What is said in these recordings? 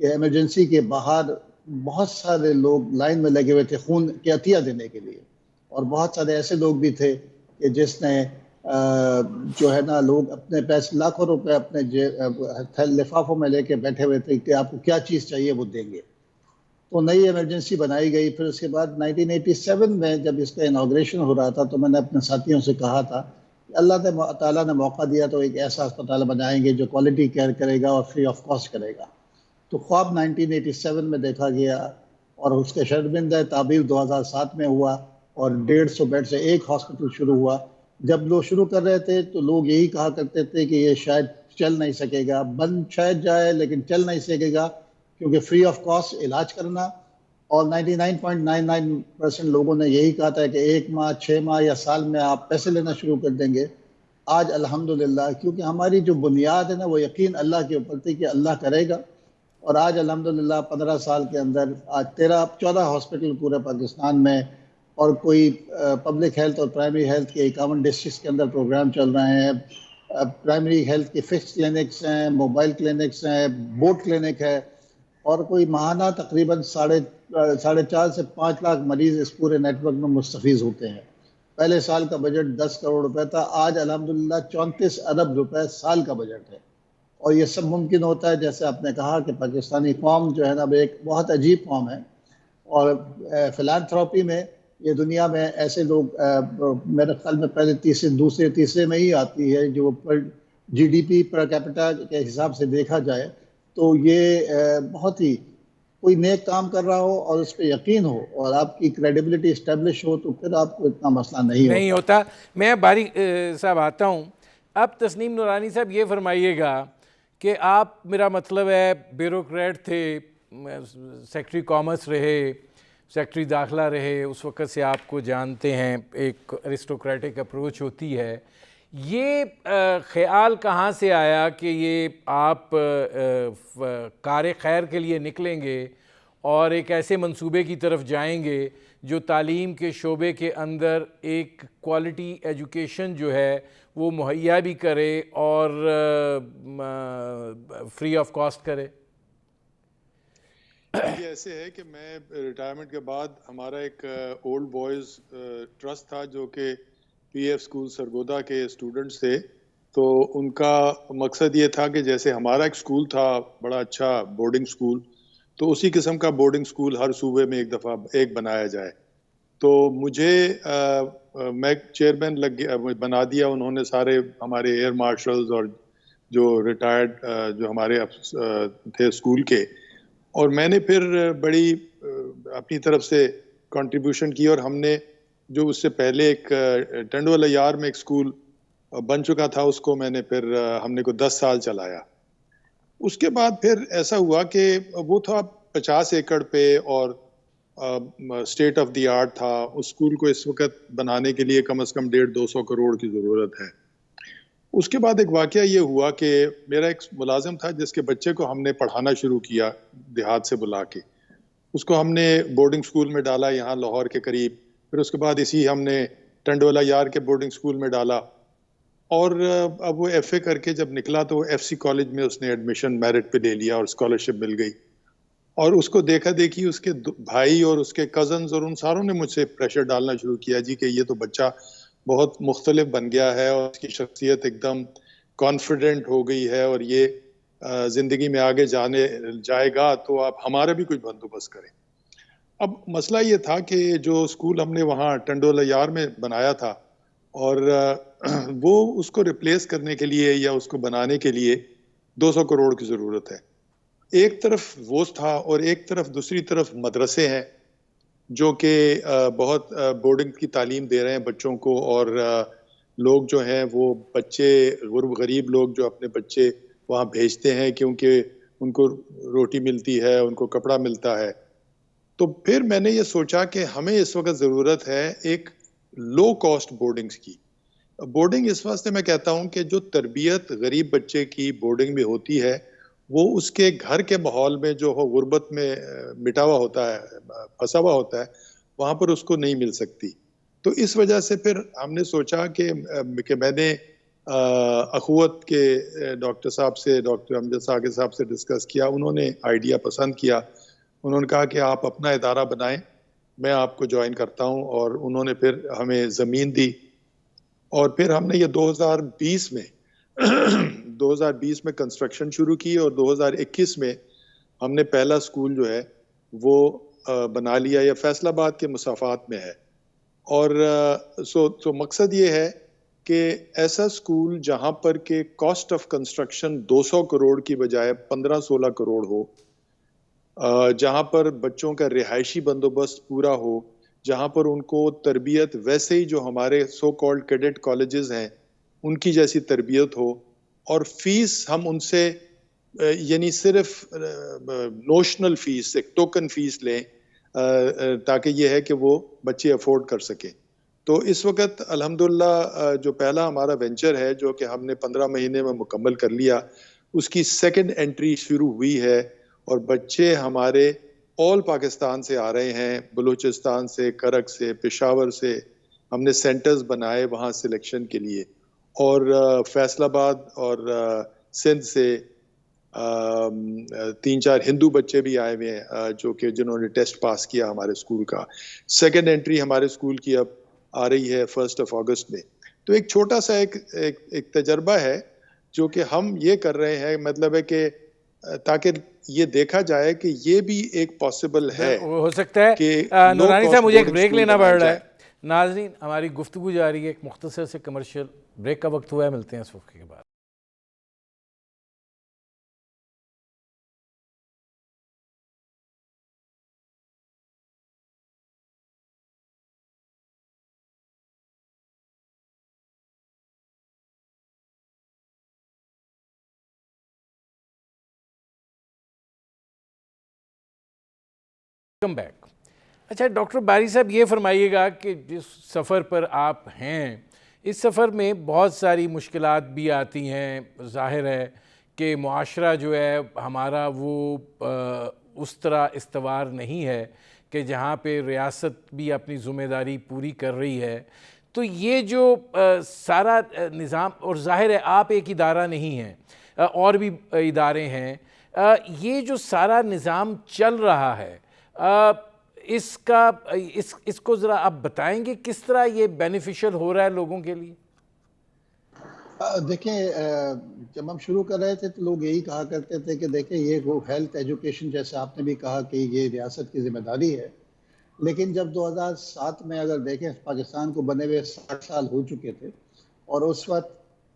کہ ایمرجنسی کے باہر بہت سارے لوگ لائن میں لگے ہوئے تھے خون کے عطیہ دینے کے لیے، اور بہت سارے ایسے لوگ بھی تھے کہ جس نے جو ہے نا، لوگ اپنے پیسے لاکھوں روپے اپنے لفافوں میں لے کے بیٹھے ہوئے تھے کہ آپ کو کیا چیز چاہیے وہ دیں گے. تو نئی ایمرجنسی بنائی گئی. پھر اس کے بعد 1987 میں جب اس کا انوگریشن ہو رہا تھا تو میں نے اپنے ساتھیوں سے کہا تھا کہ اللہ تعالیٰ نے موقع دیا تو ایک ایسا اسپتال بنائیں گے جو کوالٹی کیئر کرے گا اور فری آف کاسٹ کرے گا. تو خواب 1987 میں دیکھا گیا اور اس کے شرمند تعبیر 2007 میں ہوا، اور 150 بیڈ سے ایک ہاسپٹل شروع ہوا. جب لوگ شروع کر رہے تھے تو لوگ یہی کہا کرتے تھے کہ یہ شاید چل نہیں سکے گا، بند شاید جائے لیکن چل نہیں سکے گا، کیونکہ فری آف کاسٹ علاج کرنا. اور 99.99% لوگوں نے یہی کہا تھا کہ 1 ماہ 6 ماہ یا سال میں آپ پیسے لینا شروع کر دیں گے. آج الحمدللہ کیونکہ ہماری جو بنیاد ہے نا وہ یقین اللہ کے اوپر تھی کہ اللہ کرے گا، اور آج الحمدللہ 15 سال کے اندر آج 14 ہاسپٹل پورے پاکستان میں، اور کوئی پبلک ہیلتھ اور پرائمری ہیلتھ کے 51 ڈسٹرکٹس کے اندر پروگرام چل رہے ہیں. پرائمری ہیلتھ کے فکس کلینکس ہیں، موبائل کلینکس ہیں، بوٹ کلینک ہے، اور کوئی ماہانہ تقریباً 4.5 سے 5 لاکھ مریض اس پورے نیٹ ورک میں مستفیض ہوتے ہیں. پہلے سال کا بجٹ 10 کروڑ روپے تھا، آج الحمدللہ 34 ارب روپے سال کا بجٹ ہے. اور یہ سب ممکن ہوتا ہے جیسے آپ نے کہا کہ پاکستانی قوم جو ہے نا ایک بہت عجیب قوم ہے، اور فلانتھراپی میں یہ دنیا میں ایسے لوگ میرے خیال میں پہلے دوسرے تیسرے میں ہی آتی ہے جو G D P per capita کے حساب سے دیکھا جائے تو یہ بہت ہی کوئی نیک کام کر رہا ہو اور اس پہ یقین ہو اور آپ کی کریڈیبلٹی اسٹیبلش ہو تو پھر آپ کو اتنا مسئلہ نہیں ہوتا. میں باری صاحب آتا ہوں. اب تسنیم نورانی صاحب یہ فرمائیے گا کہ آپ، میرا مطلب ہے بیوروکریٹ تھے، سیکٹری کامرس رہے، سیکٹری داخلہ رہے، اس وقت سے آپ کو جانتے ہیں، ایک ارسٹوکریٹک اپروچ ہوتی ہے. یہ خیال کہاں سے آیا کہ یہ آپ کار خیر کے لیے نکلیں گے اور ایک ایسے منصوبے کی طرف جائیں گے جو تعلیم کے شعبے کے اندر ایک کوالٹی ایجوکیشن جو ہے وہ مہیا بھی کرے اور فری آف کاسٹ کرے؟ یہ ایسے ہے کہ میں ریٹائرمنٹ کے بعد ہمارا ایک اولڈ بوائز ٹرسٹ تھا جو کہ پی ایف اسکول سرگودا کے اسٹوڈنٹس تھے. تو ان کا مقصد یہ تھا کہ جیسے ہمارا ایک اسکول تھا بڑا اچھا بورڈنگ اسکول، تو اسی قسم کا بورڈنگ اسکول ہر صوبے میں ایک دفعہ بنایا جائے. تو مجھے میں چیئرمین بنا دیا انہوں نے، سارے ہمارے ایئر مارشلز اور جو ریٹائرڈ جو ہمارے تھے اسکول کے، اور میں نے پھر بڑی اپنی طرف سے کنٹریبیوشن کی، اور ہم نے جو اس سے پہلے ایک ٹنڈوالہ یار میں ایک اسکول بن چکا تھا اس کو میں نے پھر ہم نے کو 10 سال چلایا. اس کے بعد پھر ایسا ہوا کہ وہ تھا 50 ایکڑ پہ اور اسٹیٹ آف دی آرٹ تھا. اس اسکول کو اس وقت بنانے کے لیے کم از کم 150-200 کروڑ کی ضرورت ہے. اس کے بعد ایک واقعہ یہ ہوا کہ میرا ایک ملازم تھا جس کے بچے کو ہم نے پڑھانا شروع کیا دیہات سے بلا کے. اس کو ہم نے بورڈنگ اسکول میں ڈالا یہاں لاہور کے قریب، پھر اس کے بعد اسی ہم نے ٹنڈوالہ یار کے بورڈنگ اسکول میں ڈالا، اور اب وہ ایف اے کر کے جب نکلا تو ایف سی کالج میں اس نے ایڈمیشن میرٹ پہ لے لیا اور اسکالرشپ مل گئی. اور اس کو دیکھا دیکھی اس کے بھائی اور اس کے کزنز اور ان ساروں نے مجھ سے پریشر ڈالنا شروع کیا جی کہ یہ تو بچہ بہت مختلف بن گیا ہے اور اس کی شخصیت ایک دم کانفیڈنٹ ہو گئی ہے اور یہ زندگی میں آگے جائے گا، تو آپ ہمارا بھی کچھ بندوبست کریں. اب مسئلہ یہ تھا کہ جو اسکول ہم نے وہاں ٹنڈوالہ یار میں بنایا تھا، اور وہ اس کو ریپلیس کرنے کے لیے یا اس کو بنانے کے لیے 200 کروڑ کی ضرورت ہے. ایک طرف وہ تھا اور ایک طرف دوسری طرف مدرسے ہیں جو کہ بہت بورڈنگ کی تعلیم دے رہے ہیں بچوں کو، اور لوگ جو ہیں وہ بچے غریب لوگ جو اپنے بچے وہاں بھیجتے ہیں کیونکہ ان کو روٹی ملتی ہے، ان کو کپڑا ملتا ہے. تو پھر میں نے یہ سوچا کہ ہمیں اس وقت ضرورت ہے ایک لو کاسٹ بورڈنگز کی. بورڈنگ اس واسطے میں کہتا ہوں کہ جو تربیت غریب بچے کی بورڈنگ میں ہوتی ہے وہ اس کے گھر کے ماحول میں جو غربت میں مٹا ہوا ہوتا ہے، پھنسا ہوا ہوتا ہے، وہاں پر اس کو نہیں مل سکتی. تو اس وجہ سے پھر ہم نے سوچا کہ میں نے اخوت کے ڈاکٹر صاحب سے، ڈاکٹر امجد ثاقب صاحب سے ڈسکس کیا. انہوں نے آئیڈیا پسند کیا. انہوں نے کہا کہ آپ اپنا ادارہ بنائیں، میں آپ کو جوائن کرتا ہوں. اور انہوں نے پھر ہمیں زمین دی. اور پھر ہم نے یہ 2020 میں کنسٹرکشن شروع کی، اور 2021 میں ہم نے پہلا سکول جو ہے وہ بنا لیا. یہ فیصل آباد کے مسافات میں ہے. اور سو مقصد یہ ہے کہ ایسا سکول جہاں پر کہ کاسٹ آف کنسٹرکشن 200 کروڑ کی بجائے 15-16 کروڑ ہو، جہاں پر بچوں کا رہائشی بندوبست پورا ہو، جہاں پر ان کو تربیت ویسے ہی جو ہمارے سو کالڈ کیڈٹ کالجز ہیں ان کی جیسی تربیت ہو، اور فیس ہم ان سے یعنی صرف نوشنل فیس، ایک ٹوکن فیس لیں تاکہ یہ ہے کہ وہ بچے افورڈ کر سکیں. تو اس وقت الحمدللہ جو پہلا ہمارا وینچر ہے جو کہ ہم نے 15 مہینے میں مکمل کر لیا، اس کی سیکنڈ انٹری شروع ہوئی ہے. اور بچے ہمارے آل پاکستان سے آ رہے ہیں، بلوچستان سے، کرک سے، پشاور سے. ہم نے سینٹرز بنائے وہاں سلیکشن کے لیے. اور فیصل آباد اور سندھ سے 3-4 ہندو بچے بھی آئے ہوئے ہیں جو کہ جنہوں نے ٹیسٹ پاس کیا ہمارے اسکول کا. سیکنڈ انٹری ہمارے اسکول کی اب آ رہی ہے 1 اگست میں. تو ایک چھوٹا سا ایک تجربہ ہے جو کہ ہم یہ کر رہے ہیں، مطلب ہے کہ تاکہ یہ دیکھا جائے کہ یہ بھی ایک پاسبل ہے. ہو سکتا ہے نورانی صاحب مجھے ایک بریک لینا پڑ رہا ہے. ناظرین ہماری گفتگو جاری ہے، ایک مختصر سے کمرشل بریک کا وقت ہوا ہے. ملتے ہیں اس وقت کے بعد. Welcome back. اچھا ڈاکٹر باری صاحب یہ فرمائیے گا کہ جس سفر پر آپ ہیں اس سفر میں بہت ساری مشکلات بھی آتی ہیں. ظاہر ہے کہ معاشرہ جو ہے ہمارا وہ اس طرح استوار نہیں ہے کہ جہاں پہ ریاست بھی اپنی ذمہ داری پوری کر رہی ہے. تو یہ جو سارا نظام، اور ظاہر ہے آپ ایک ادارہ نہیں ہیں، اور بھی ادارے ہیں، یہ جو سارا نظام چل رہا ہے اس کو ذرا آپ بتائیں گے کس طرح یہ بینیفیشل ہو رہا ہے لوگوں کے لیے؟ دیکھیں جب ہم شروع کر رہے تھے تو لوگ یہی کہا کرتے تھے کہ دیکھیں یہ وہ ہیلتھ ایجوکیشن جیسے آپ نے بھی کہا کہ یہ ریاست کی ذمہ داری ہے. لیکن جب 2007 میں اگر دیکھیں پاکستان کو بنے ہوئے 60 سال ہو چکے تھے، اور اس وقت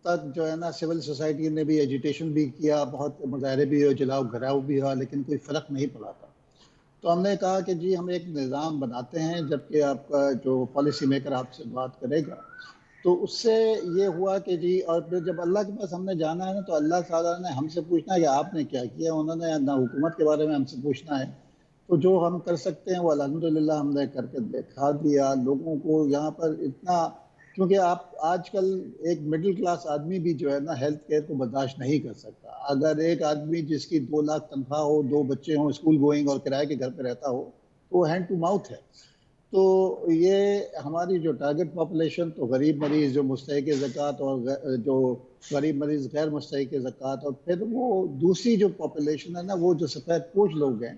تک جو ہے نا سول سوسائٹی نے بھی ایجیٹیشن بھی کیا، بہت مظاہرے بھی ہوئے، جلاؤ گھراؤ بھی ہوا، لیکن کوئی فرق نہیں پڑا تھا. تو ہم نے کہا کہ جی ہم ایک نظام بناتے ہیں، جبکہ آپ کا جو پالیسی میکر آپ سے بات کرے گا. تو اس سے یہ ہوا کہ جی، اور پھر جب اللہ کے پاس ہم نے جانا ہے نا تو اللہ تعالیٰ نے ہم سے پوچھنا ہے کہ آپ نے کیا کیا. انہوں نے نہ حکومت کے بارے میں ہم سے پوچھنا ہے. تو جو ہم کر سکتے ہیں وہ الحمدللہ ہم نے کر کے دکھا دیا لوگوں کو. یہاں پر اتنا، کیونکہ آپ آج کل ایک مڈل کلاس آدمی بھی جو ہے نا ہیلتھ کیئر کو برداشت نہیں کر سکتا. اگر ایک آدمی جس کی 2 لاکھ تنخواہ ہو، 2 بچے ہوں اسکول گوئنگ اور کرائے کے گھر پہ رہتا ہو، تو وہ ہینڈ ٹو ماؤتھ ہے. تو یہ ہماری جو ٹارگٹ پاپولیشن، تو غریب مریض جو مستحق زکوٰۃ اور جو غریب مریض غیر مستحق زکوٰۃ، اور پھر وہ دوسری جو پاپولیشن ہے نا وہ جو سفید پوش لوگ ہیں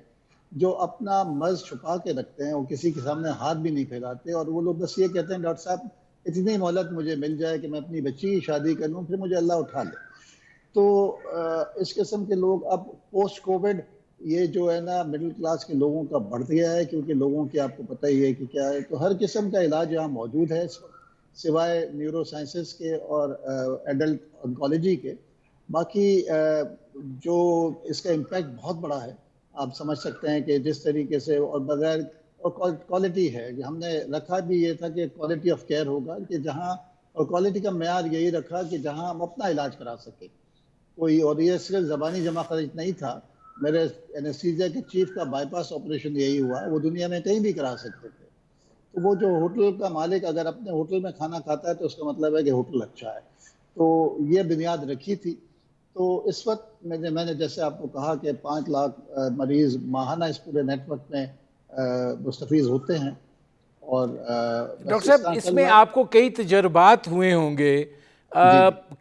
جو اپنا مرض چھپا کے رکھتے ہیں، وہ کسی کے سامنے ہاتھ بھی نہیں پھیلاتے، اور وہ لوگ بس یہ کہتے ہیں ڈاکٹر صاحب اتنی مہلت مجھے مل جائے کہ میں اپنی بچی کی شادی کر لوں، پھر مجھے اللہ اٹھا لے. تو اس قسم کے لوگ اب پوسٹ کووڈ یہ جو ہے نا مڈل کلاس کے لوگوں کا بڑھ گیا ہے، کیونکہ لوگوں کی آپ کو پتہ ہی ہے کہ کیا ہے. تو ہر قسم کا علاج یہاں موجود ہے سوائے نیورو سائنسز کے اور ایڈلٹ انکالوجی کے. باقی جو اس کا امپیکٹ بہت بڑا ہے، آپ سمجھ سکتے ہیں کہ جس طریقے سے، اور بغیر اور کوالٹی ہے. ہم نے رکھا بھی یہ تھا کہ کوالٹی آف کیئر ہوگا، کہ جہاں، اور کوالٹی کا معیار یہی رکھا کہ جہاں ہم اپنا علاج کرا سکیں کوئی. اور یہ صرف زبانی جمع خرچ نہیں تھا. میرے اینستھیزیا کے چیف کا بائی پاس آپریشن یہی ہوا، وہ دنیا میں کہیں بھی کرا سکتے تھے. تو وہ جو ہوٹل کا مالک اگر اپنے ہوٹل میں کھانا کھاتا ہے تو اس کا مطلب ہے کہ ہوٹل اچھا ہے. تو یہ بنیاد رکھی تھی. تو اس وقت میں نے جیسے آپ کو کہا کہ 5 لاکھ مریض ماہانہ اس پورے نیٹ ورک میں مستفیض ہوتے ہیں. اور ڈاکٹر صاحب اس میں آپ کو کئی تجربات ہوئے ہوں گے.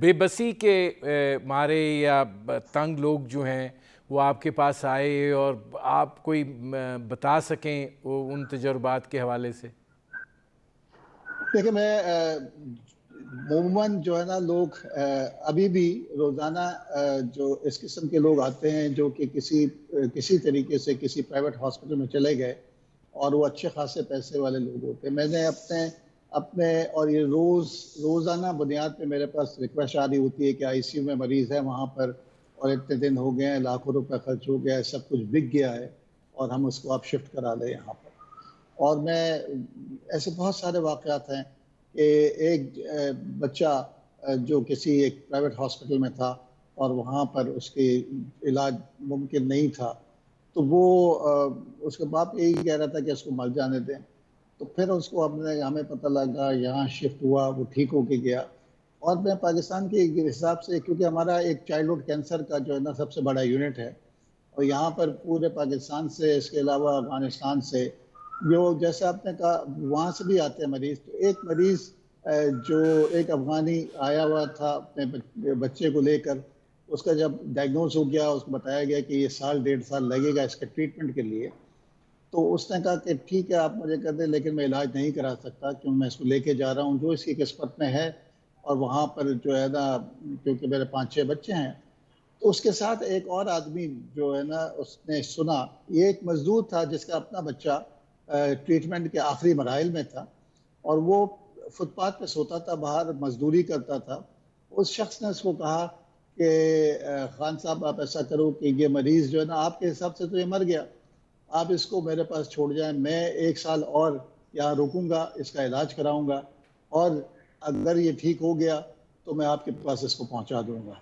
بے بسی کے مارے یا تنگ لوگ جو ہیں وہ آپ کے پاس آئے اور آپ کوئی بتا سکیں ان تجربات کے حوالے سے؟ دیکھیں میں عموماً جو ہے نا لوگ ابھی بھی روزانہ جو اس قسم کے لوگ آتے ہیں جو کہ کسی طریقے سے کسی پرائیویٹ ہاسپٹل میں چلے گئے اور وہ اچھے خاصے پیسے والے لوگ ہوتے ہیں. میں نے اپنے اور یہ روزانہ بنیاد پہ میرے پاس ریکویسٹ آ رہی ہوتی ہے کہ آئی سی یو میں مریض ہے وہاں پر اور اتنے دن ہو گئے ہیں, لاکھوں روپے خرچ ہو گیا ہے, سب کچھ بک گیا ہے اور ہم اس کو آپ شفٹ کرا لیں یہاں پر. اور میں ایسے بہت سارے واقعات ہیں کہ ایک بچہ جو کسی ایک پرائیویٹ ہاسپٹل میں تھا اور وہاں پر اس کے علاج ممکن نہیں تھا تو وہ اس کے باپ یہی کہہ رہا تھا کہ اس کو مر جانے دیں. تو پھر اس کو ہمیں پتہ لگا, یہاں شفٹ ہوا, وہ ٹھیک ہو کے گیا. اور میں پاکستان کے حساب سے, کیونکہ ہمارا ایک چائلڈہڈ کینسر کا جو ہے نا سب سے بڑا یونٹ ہے اور یہاں پر پورے پاکستان سے, اس کے علاوہ افغانستان سے, جو جیسے آپ نے کہا وہاں سے بھی آتے ہیں مریض. تو ایک مریض جو ایک افغانی آیا ہوا تھا اپنے بچے کو لے کر, اس کا جب ڈائگنوز ہو گیا, اس کو بتایا گیا کہ یہ 1.5 سال لگے گا اس کے ٹریٹمنٹ کے لیے, تو اس نے کہا کہ ٹھیک ہے آپ مجھے کر دیں لیکن میں علاج نہیں کرا سکتا کیوں میں اس کو لے کے جا رہا ہوں جو اس کی قسمت میں ہے. اور وہاں پر جو ہے نا کیونکہ میرے 5-6 بچے ہیں, تو اس کے ساتھ ایک اور آدمی جو ہے نا اس نے سنا, یہ ایک مزدور تھا جس کا اپنا بچہ ٹریٹمنٹ کے آخری مراحل میں تھا اور وہ فٹ پاتھ پہ سوتا تھا, باہر مزدوری کرتا تھا. اس شخص نے اس کو کہا کہ خان صاحب آپ ایسا کرو کہ یہ مریض جو ہے نا آپ کے حساب سے تو یہ مر گیا, آپ اس کو میرے پاس چھوڑ جائیں, میں 1 سال اور یہاں رکوں گا, اس کا علاج کراؤں گا اور اگر یہ ٹھیک ہو گیا تو میں آپ کے پاس اس کو پہنچا دوں گا,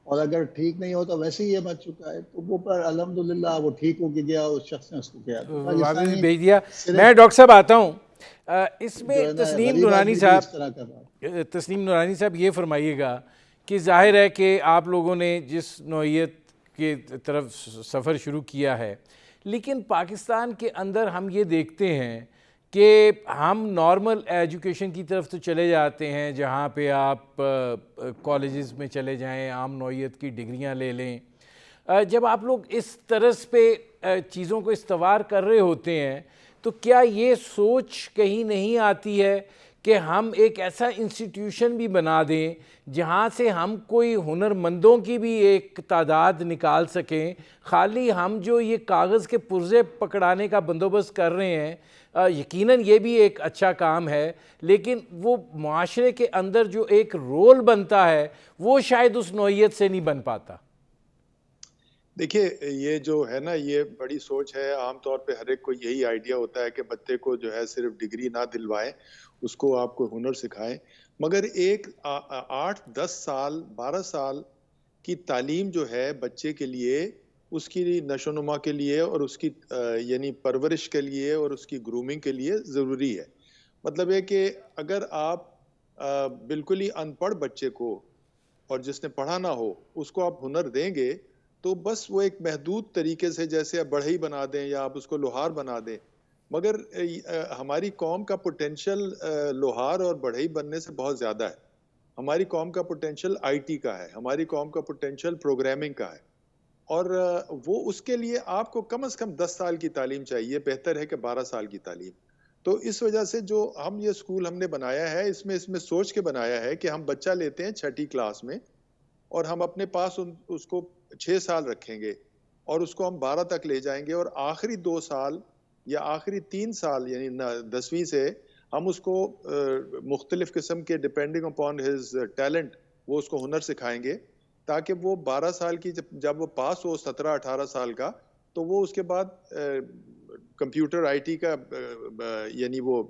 اور اگر ٹھیک نہیں ہوتا ویسے ہی یہ مر چکا ہے. تو وہ پر الحمدللہ وہ ٹھیک ہو کے گیا, اس شخص نے اس کو کیا واپس بھیج دیا. میں ڈاکٹر صاحب آتا ہوں اس میں. تسنیم نورانی صاحب یہ فرمائیے گا کہ ظاہر ہے کہ آپ لوگوں نے جس نوعیت کی طرف سفر شروع کیا ہے, لیکن پاکستان کے اندر ہم یہ دیکھتے ہیں کہ ہم نارمل ایجوکیشن کی طرف تو چلے جاتے ہیں جہاں پہ آپ کالجز میں چلے جائیں, عام نوعیت کی ڈگریاں لے لیں. جب آپ لوگ اس طرز پہ چیزوں کو استوار کر رہے ہوتے ہیں تو کیا یہ سوچ کہیں نہیں آتی ہے کہ ہم ایک ایسا انسٹیٹیوشن بھی بنا دیں جہاں سے ہم کوئی ہنرمندوں کی بھی ایک تعداد نکال سکیں؟ خالی ہم جو یہ کاغذ کے پرزے پکڑانے کا بندوبست کر رہے ہیں, یقیناً یہ بھی ایک اچھا کام ہے, لیکن وہ معاشرے کے اندر جو ایک رول بنتا ہے وہ شاید اس نوعیت سے نہیں بن پاتا. دیکھیے یہ جو ہے نا یہ بڑی سوچ ہے. عام طور پہ ہر ایک کو یہی آئیڈیا ہوتا ہے کہ بچے کو جو ہے صرف ڈگری نہ دلوائیں, اس کو آپ کو ہنر سکھائیں. مگر ایک 8-10 سال 12 سال کی تعلیم جو ہے بچے کے لیے, اس کی نشو و نما کے لیے اور اس کی یعنی پرورش کے لیے اور اس کی گرومنگ کے لیے ضروری ہے. مطلب ہے کہ اگر آپ بالکل ہی ان پڑھ بچے کو اور جس نے پڑھا نہ ہو اس کو آپ ہنر دیں گے تو بس وہ ایک محدود طریقے سے جیسے آپ بڑھئی بنا دیں یا آپ اس کو لوہار بنا دیں. مگر ہماری قوم کا پوٹینشل لوہار اور بڑھئی بننے سے بہت زیادہ ہے. ہماری قوم کا پوٹینشل آئی ٹی کا ہے, ہماری قوم کا پوٹینشل پروگرامنگ کا ہے, اور وہ اس کے لیے آپ کو کم از کم 10 سال کی تعلیم چاہیے, بہتر ہے کہ 12 سال کی تعلیم. تو اس وجہ سے جو ہم یہ اسکول ہم نے بنایا ہے اس میں سوچ کے بنایا ہے کہ ہم بچہ لیتے ہیں 6ٹھی کلاس میں اور ہم اپنے پاس اس کو 6 سال رکھیں گے اور اس کو ہم 12 تک لے جائیں گے, اور آخری 2 سال یا آخری 3 سال یعنی 10ویں سے ہم اس کو مختلف قسم کے ڈیپینڈنگ اپون ہز ٹیلنٹ وہ اس کو ہنر سکھائیں گے تاکہ وہ 12 سال کی جب وہ پاس ہو 17-18 سال کا تو وہ اس کے بعد کمپیوٹر آئی ٹی کا یعنی وہ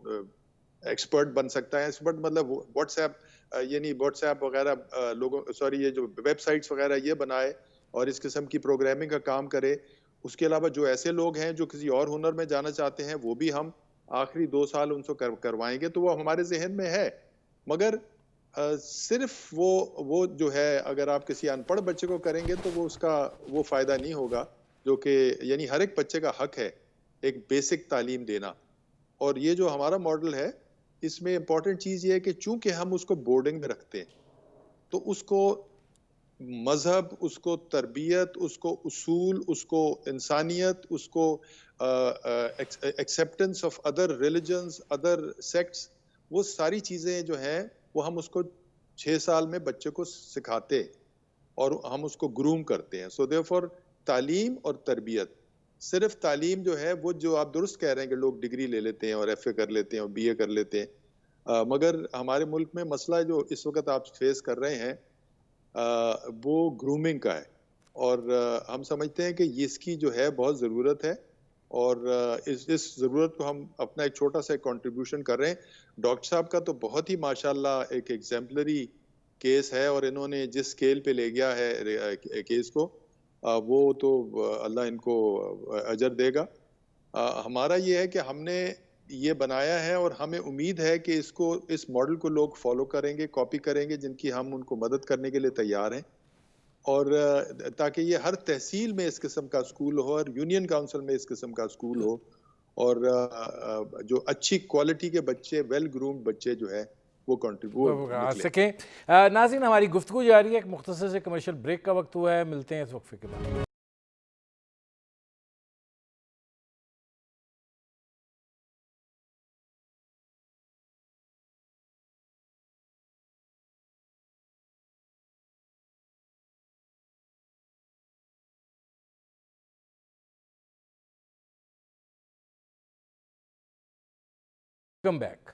ایکسپرٹ بن سکتا ہے. ایکسپرٹ مطلب واٹس ایپ وغیرہ لوگوں یہ جو ویب سائٹس وغیرہ یہ بنائے اور اس قسم کی پروگرامنگ کا کام کرے. اس کے علاوہ جو ایسے لوگ ہیں جو کسی اور ہنر میں جانا چاہتے ہیں وہ بھی ہم آخری 2 سال ان سے کروائیں گے. تو وہ ہمارے ذہن میں ہے, مگر صرف وہ جو ہے اگر آپ کسی ان پڑھ بچے کو کریں گے تو وہ اس کا وہ فائدہ نہیں ہوگا جو کہ یعنی ہر ایک بچے کا حق ہے ایک بیسک تعلیم دینا. اور یہ جو ہمارا ماڈل ہے اس میں امپورٹنٹ چیز یہ ہے کہ چونکہ ہم اس کو بورڈنگ میں رکھتے ہیں تو اس کو مذہب، اس کو تربیت، اس کو اصول، اس کو انسانیت، اس کو acceptance of other religions, other sects, وہ ساری چیزیں جو ہیں وہ ہم اس کو 6 سال میں بچے کو سکھاتے اور ہم اس کو گروم کرتے ہیں. سو دیئرفور تعلیم اور تربیت، صرف تعلیم جو ہے وہ جو آپ درست کہہ رہے ہیں کہ لوگ ڈگری لے لیتے ہیں اور ایف اے کر لیتے ہیں اور بی اے کر لیتے ہیں، مگر ہمارے ملک میں مسئلہ جو اس وقت آپ فیس کر رہے ہیں وہ گرومنگ کا ہے، اور ہم سمجھتے ہیں کہ اس کی جو ہے بہت ضرورت ہے، اور اس ضرورت کو ہم اپنا ایک چھوٹا سا کنٹریبیوشن کر رہے ہیں. ڈاکٹر صاحب کا تو بہت ہی ماشاءاللہ ایک ایگزمپلری کیس ہے، اور انہوں نے جس اسکیل پہ لے گیا ہے کیس کو، وہ تو اللہ ان کو اجر دے گا. ہمارا یہ ہے کہ ہم نے یہ بنایا ہے اور ہمیں امید ہے کہ اس ماڈل کو لوگ فالو کریں گے، کاپی کریں گے، جن کی ہم ان کو مدد کرنے کے لیے تیار ہیں، اور تاکہ یہ ہر تحصیل میں اس قسم کا اسکول ہو اور یونین کاؤنسل میں اس قسم کا اسکول ہو، اور جو اچھی کوالٹی کے بچے، ویل گرومڈ بچے جو ہے وہ کنٹریبیوٹ آ سکیں. ناظرین، ہماری گفتگو جاری ہے، ایک مختصر سے کمرشل بریک کا وقت ہوا ہے، ملتے ہیں اس وقفے کے بعد. Welcome back.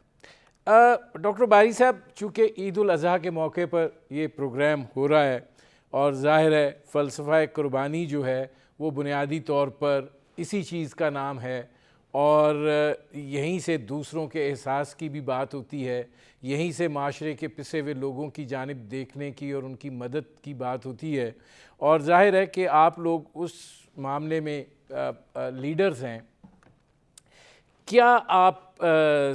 ڈاکٹر باری صاحب، چونکہ عید الاضحیٰ کے موقع پر یہ پروگرام ہو رہا ہے، اور ظاہر ہے فلسفہ قربانی جو ہے وہ بنیادی طور پر اسی چیز کا نام ہے، اور یہیں سے دوسروں کے احساس کی بھی بات ہوتی ہے، یہیں سے معاشرے کے پسے ہوئے لوگوں کی جانب دیکھنے کی اور ان کی مدد کی بات ہوتی ہے، اور ظاہر ہے کہ آپ لوگ اس معاملے میں لیڈرز ہیں. کیا آپ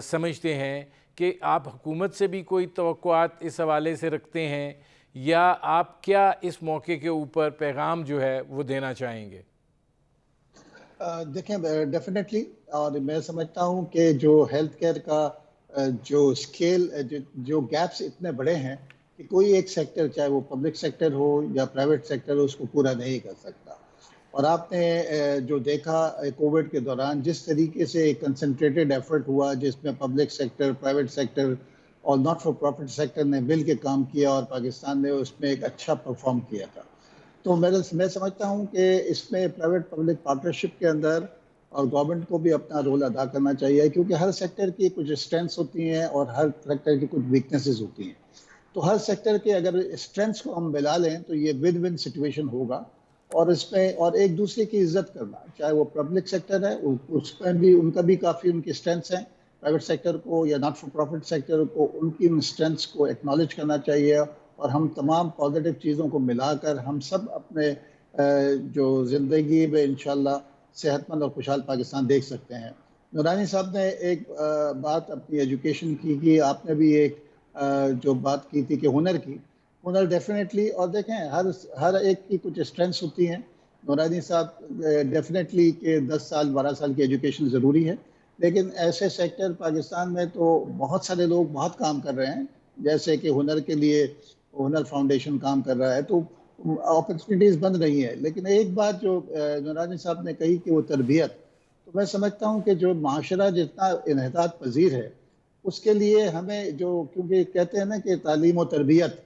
سمجھتے ہیں کہ آپ حکومت سے بھی کوئی توقعات اس حوالے سے رکھتے ہیں، یا آپ کیا اس موقع کے اوپر پیغام جو ہے وہ دینا چاہیں گے؟ دیکھیں، ڈیفینیٹلی، اور میں سمجھتا ہوں کہ جو ہیلتھ کیئر کا جو اسکیل، جو گیپس اتنے بڑے ہیں کہ کوئی ایک سیکٹر، چاہے وہ پبلک سیکٹر ہو یا پرائیویٹ سیکٹر ہو، اس کو پورا نہیں کر سکتا. اور آپ نے جو دیکھا کووڈ کے دوران، جس طریقے سے ایک کنسنٹریٹڈ ایفرٹ ہوا، جس میں پبلک سیکٹر، پرائیویٹ سیکٹر اور ناٹ فار پروفٹ سیکٹر نے مل کے کام کیا، اور پاکستان نے اس میں ایک اچھا پرفارم کیا تھا. تو میں سمجھتا ہوں کہ اس میں پرائیویٹ پبلک پارٹنرشپ کے اندر اور گورنمنٹ کو بھی اپنا رول ادا کرنا چاہیے، کیونکہ ہر سیکٹر کی کچھ اسٹرینتھس ہوتی ہیں اور ہر سیکٹر کی کچھ ویکنیسز ہوتی ہیں. تو ہر سیکٹر کے اگر اسٹرینتھس کو ہم ملا لیں تو یہ ون ون سچویشن ہوگا، اور اس میں اور ایک دوسرے کی عزت کرنا، چاہے وہ پبلک سیکٹر ہے اس میں بھی ان کا بھی کافی ان کی اسٹرینتھس ہیں، پرائیویٹ سیکٹر کو یا ناٹ فار پروفٹ سیکٹر کو ان کی اسٹرینتھس کو ایکنالج کرنا چاہیے، اور ہم تمام پازیٹیو چیزوں کو ملا کر ہم سب اپنے جو زندگی میں انشاءاللہ صحت مند اور خوشحال پاکستان دیکھ سکتے ہیں. نورانی صاحب نے ایک بات اپنی ایجوکیشن کی آپ نے بھی ایک جو بات کی تھی کہ ہنر کی، ہنر ڈیفینیٹلی، اور دیکھیں ہر ایک کی کچھ اسٹرینتھس ہوتی ہیں. نورانی صاحب ڈیفینیٹلی کہ 10 سال 12 سال کی ایجوکیشن ضروری ہے، لیکن ایسے سیکٹر پاکستان میں تو بہت سارے لوگ بہت کام کر رہے ہیں، جیسے کہ ہنر کے لیے ہنر فاؤنڈیشن کام کر رہا ہے، تو اپرچونیٹیز بن رہی ہیں. لیکن ایک بات جو نورانی صاحب نے کہی کہ وہ تربیت، تو میں سمجھتا ہوں کہ جو معاشرہ جتنا انحطاط پذیر ہے، اس کے لیے ہمیں کیونکہ کہتے ہیں نا کہ تعلیم و تربیت،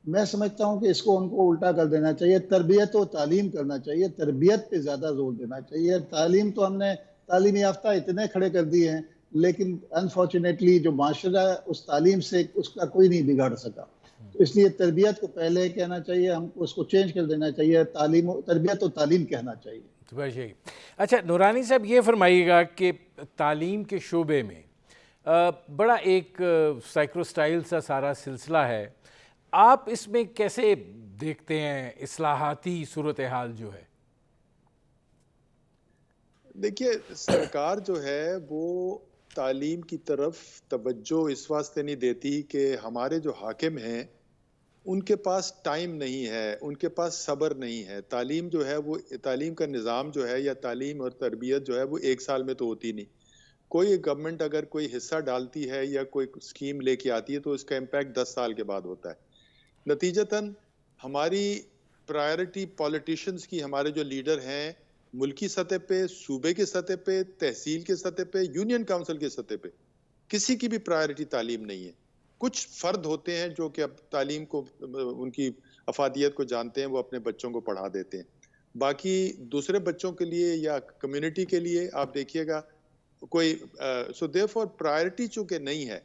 میں سمجھتا ہوں کہ اس کو ان کو الٹا کر دینا چاہیے، تربیت و تعلیم کرنا چاہیے، تربیت پہ زیادہ زور دینا چاہیے. تعلیم تو ہم نے تعلیم یافتہ اتنے کھڑے کر دیے ہیں، لیکن انفارچونیٹلی جو معاشرہ اس تعلیم سے اس کا کوئی نہیں بگاڑ سکا. تو اس لیے تربیت کو پہلے کہنا چاہیے، ہم کو اس کو چینج کر دینا چاہیے، تربیت و تعلیم کہنا چاہیے. اچھا نورانی صاحب، یہ فرمائیے گا کہ تعلیم کے شعبے میں بڑا ایک سائیکلو سٹائل سا سارا سلسلہ ہے، آپ اس میں کیسے دیکھتے ہیں اصلاحاتی صورتحال جو ہے؟ دیکھیے، سرکار جو ہے وہ تعلیم کی طرف توجہ اس واسطے نہیں دیتی کہ ہمارے جو حاکم ہیں ان کے پاس ٹائم نہیں ہے، ان کے پاس صبر نہیں ہے. تعلیم جو ہے وہ، تعلیم کا نظام جو ہے یا تعلیم اور تربیت جو ہے وہ 1 سال میں تو ہوتی نہیں. کوئی گورنمنٹ اگر کوئی حصہ ڈالتی ہے یا کوئی اسکیم لے کے آتی ہے تو اس کا امپیکٹ 10 سال کے بعد ہوتا ہے. نتیجتاً ہماری پرائرٹی پولیٹیشنز کی، ہمارے جو لیڈر ہیں ملکی سطح پہ، صوبے کی سطح پہ، تحصیل کے سطح پہ، یونین کاؤنسل کے سطح پہ، کسی کی بھی پرائرٹی تعلیم نہیں ہے. کچھ فرد ہوتے ہیں جو کہ اب تعلیم کو، ان کی افادیت کو جانتے ہیں، وہ اپنے بچوں کو پڑھا دیتے ہیں. باقی دوسرے بچوں کے لیے یا کمیونٹی کے لیے آپ دیکھیے گا کوئی سو دیئر فور پرائرٹی چونکہ نہیں ہے،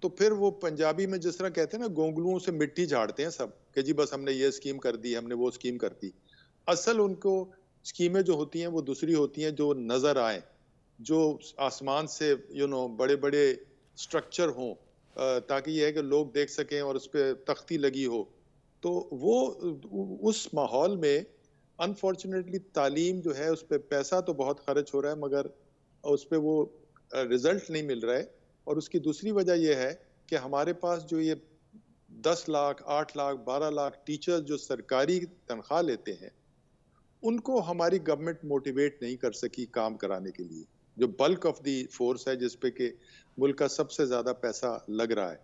تو پھر وہ پنجابی میں جس طرح کہتے ہیں نا، گونگلوؤں سے مٹی جھاڑتے ہیں سب کہ جی بس ہم نے یہ اسکیم کر دی، ہم نے وہ اسکیم کر دی. اصل ان کو اسکیمیں جو ہوتی ہیں وہ دوسری ہوتی ہیں، جو نظر آئیں، جو آسمان سے بڑے بڑے اسٹرکچر ہوں، تاکہ یہ ہے کہ لوگ دیکھ سکیں اور اس پہ تختی لگی ہو. تو وہ اس ماحول میں انفارچونیٹلی تعلیم جو ہے اس پہ پیسہ تو بہت خرچ ہو رہا ہے، مگر اس پہ وہ رزلٹ نہیں مل رہا ہے. اور اس کی دوسری وجہ یہ ہے کہ ہمارے پاس جو یہ 10 لاکھ 8 لاکھ 12 لاکھ ٹیچر جو سرکاری تنخواہ لیتے ہیں، ان کو ہماری گورنمنٹ موٹیویٹ نہیں کر سکی کام کرانے کے لیے، جو بلک آف دی فورس ہے جس پہ کہ ملک کا سب سے زیادہ پیسہ لگ رہا ہے.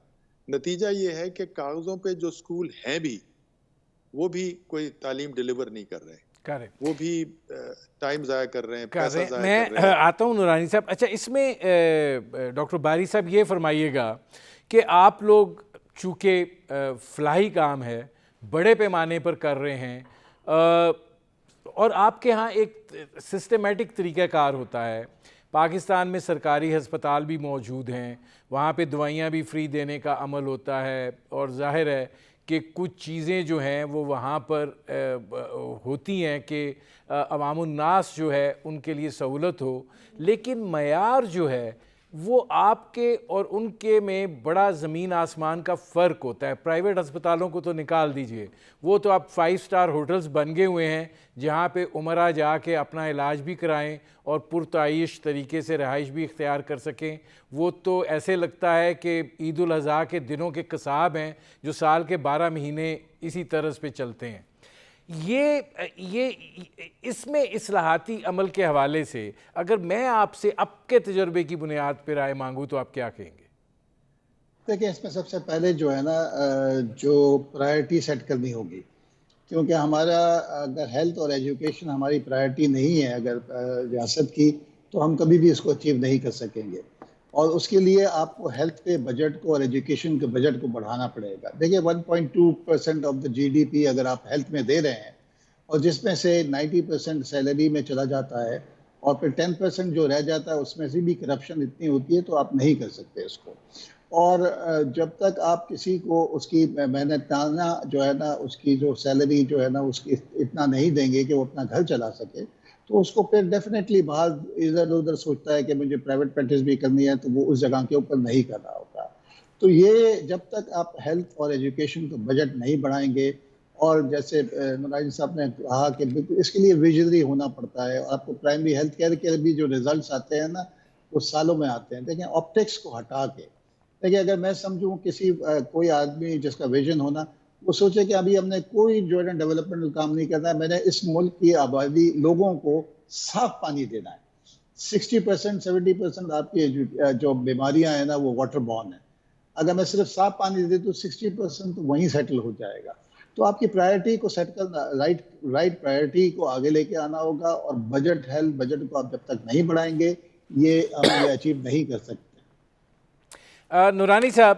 نتیجہ یہ ہے کہ کاغذوں پہ جو اسکول ہیں بھی، وہ بھی کوئی تعلیم ڈیلیور نہیں کر رہے، وہ بھی ٹائم ضائع کر رہے ہیں، پیسہ ضائع کر رہے ہیں. میں آتا ہوں نورانی صاحب. اچھا، اس میں ڈاکٹر باری صاحب یہ فرمائیے گا کہ آپ لوگ چونکہ فلاحی کام ہے، بڑے پیمانے پر کر رہے ہیں، اور آپ کے ہاں ایک سسٹمیٹک طریقہ کار ہوتا ہے. پاکستان میں سرکاری ہسپتال بھی موجود ہیں، وہاں پہ دوائیاں بھی فری دینے کا عمل ہوتا ہے، اور ظاہر ہے کہ کچھ چیزیں جو ہیں وہ وہاں پر ہوتی ہیں کہ عوام الناس جو ہے ان کے لیے سہولت ہو. لیکن معیار جو ہے وہ آپ کے اور ان کے میں بڑا زمین آسمان کا فرق ہوتا ہے. پرائیویٹ ہسپتالوں کو تو نکال دیجئے، وہ تو اب 5 اسٹار ہوٹلز بن گئے ہوئے ہیں جہاں پہ عمرہ جا کے اپنا علاج بھی کرائیں اور پرتعیش طریقے سے رہائش بھی اختیار کر سکیں. وہ تو ایسے لگتا ہے کہ عید الاضحیٰ کے دنوں کے قصاب ہیں جو سال کے 12 مہینے اسی طرز پہ چلتے ہیں. یہ اس میں اصلاحاتی عمل کے حوالے سے اگر میں آپ سے اب کے تجربے کی بنیاد پر رائے مانگوں تو آپ کیا کہیں گے؟ دیکھیں، اس میں سب سے پہلے جو ہے نا، جو پرائرٹی سیٹ کرنی ہوگی، کیونکہ ہمارا اگر ہیلتھ اور ایجوکیشن ہماری پرائرٹی نہیں ہے اگر ریاست کی، تو ہم کبھی بھی اس کو اچیو نہیں کر سکیں گے. اور اس کے لیے آپ کو ہیلتھ کے بجٹ کو اور ایجوکیشن کے بجٹ کو بڑھانا پڑے گا. دیکھیے 1.2% آف دا GDP اگر آپ ہیلتھ میں دے رہے ہیں، اور جس میں سے 90% سیلری میں چلا جاتا ہے، اور پھر 10% جو رہ جاتا ہے اس میں سے بھی کرپشن اتنی ہوتی ہے، تو آپ نہیں کر سکتے اس کو. اور جب تک آپ کسی کو اس کی محنتانہ جو ہے نا، اس کی جو سیلری جو ہے نا، اس کی اتنا نہیں دیں گے کہ وہ اپنا گھر چلا سکے، تو اس کو پھر ڈیفینیٹلی باہر ادھر ادھر سوچتا ہے کہ مجھے پرائیویٹ پریکٹس بھی کرنی ہے، تو وہ اس جگہ کے اوپر نہیں کر رہا ہوتا. تو یہ جب تک آپ ہیلتھ اور ایجوکیشن کا بجٹ نہیں بڑھائیں گے، اور جیسے نورانی صاحب نے کہا کہ اس کے لیے ویژنری ہونا پڑتا ہے. آپ کو پرائمری ہیلتھ کیئر کے بھی جو ریزلٹس آتے ہیں نا، وہ سالوں میں آتے ہیں. دیکھیں، آپٹکس کو ہٹا کے دیکھیں، اگر میں سمجھوں کوئی آدمی جس کا ویژن ہونا، وہ سوچے کہ ابھی ہم نے کوئی جو ہے نا ڈیولپمنٹل کام نہیں کرنا ہے، میں نے اس ملک کی آبادی لوگوں کو صاف پانی دینا ہے. 60% 70% آپ کی جو بیماریاں ہیں نا، وہ واٹر بورن ہیں. اگر میں صرف صاف پانی دے تو 60% تو وہیں سیٹل ہو جائے گا. تو آپ کی پرائرٹی کو سیٹ کرنا، رائٹ پرائرٹی کو آگے لے کے آنا ہوگا. اور ہیلتھ بجٹ کو آپ جب تک نہیں بڑھائیں گے، ہم یہ اچیو نہیں کر سکتے. نورانی صاحب،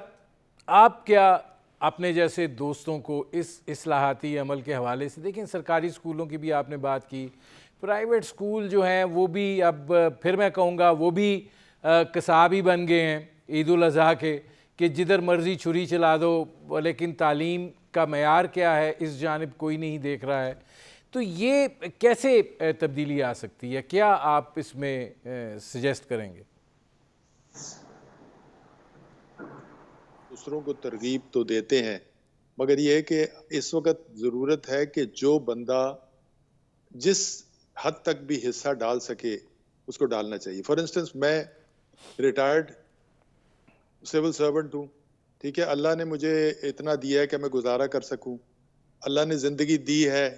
آپ کیا اپنے جیسے دوستوں کو اس اصلاحاتی عمل کے حوالے سے، دیکھیں سرکاری اسکولوں کی بھی آپ نے بات کی، پرائیویٹ اسکول جو ہیں وہ بھی اب پھر میں کہوں گا وہ بھی قصاب ہی بن گئے ہیں عید الاضحیٰ کے، کہ جدھر مرضی چھری چلا دو، لیکن تعلیم کا معیار کیا ہے اس جانب کوئی نہیں دیکھ رہا ہے. تو یہ کیسے تبدیلی آ سکتی ہے؟ کیا آپ اس میں سجیسٹ کریں گے؟ دوسروں کو ترغیب تو دیتے ہیں، مگر یہ ہے کہ اس وقت ضرورت ہے کہ جو بندہ جس حد تک بھی حصہ ڈال سکے اس کو ڈالنا چاہیے. فار انسٹنس، میں ریٹائرڈ سول سرونٹ ہوں، ٹھیک ہے، اللہ نے مجھے اتنا دیا ہے کہ میں گزارا کر سکوں، اللہ نے زندگی دی ہے،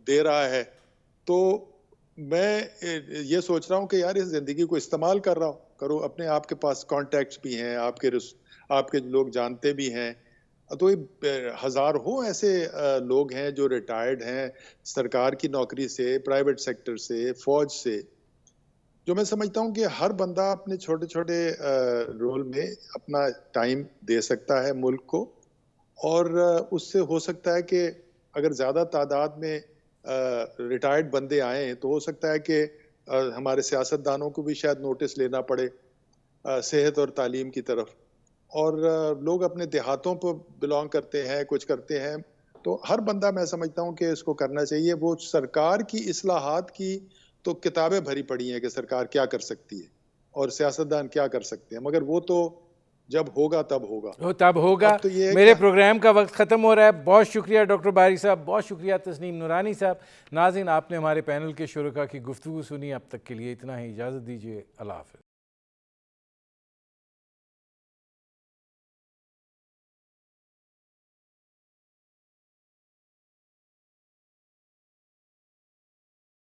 دے رہا ہے، تو میں یہ سوچ رہا ہوں کہ یار اس زندگی کو استعمال کر رہا ہوں. کرو، اپنے آپ کے پاس کانٹیکٹس بھی ہیں، آپ کے لوگ جانتے بھی ہیں، تو ہزاروں ایسے لوگ ہیں جو ریٹائرڈ ہیں سرکار کی نوکری سے، پرائیویٹ سیکٹر سے، فوج سے، جو میں سمجھتا ہوں کہ ہر بندہ اپنے چھوٹے چھوٹے رول میں اپنا ٹائم دے سکتا ہے ملک کو، اور اس سے ہو سکتا ہے کہ اگر زیادہ تعداد میں ریٹائرڈ بندے آئیں تو ہو سکتا ہے کہ ہمارے سیاستدانوں کو بھی شاید نوٹس لینا پڑے صحت اور تعلیم کی طرف، اور لوگ اپنے دیہاتوں پر بلانگ کرتے ہیں، کچھ کرتے ہیں، تو ہر بندہ میں سمجھتا ہوں کہ اس کو کرنا چاہیے۔ وہ سرکار کی اصلاحات کی تو کتابیں بھری پڑی ہیں کہ سرکار کیا کر سکتی ہے اور سیاستدان کیا کر سکتے ہیں، مگر وہ تو جب ہوگا تب ہوگا۔ تب ہوگا۔ اب تو یہ ہے میرے کہ پروگرام کا وقت ختم ہو رہا ہے۔ بہت شکریہ ڈاکٹر باری صاحب، بہت شکریہ تسنیم نورانی صاحب۔ ناظرین، آپ نے ہمارے پینل کے شرکاء کی گفتگو سنی، اب تک کے لیے اتنا ہی، اجازت دیجیے، اللہ حافظ۔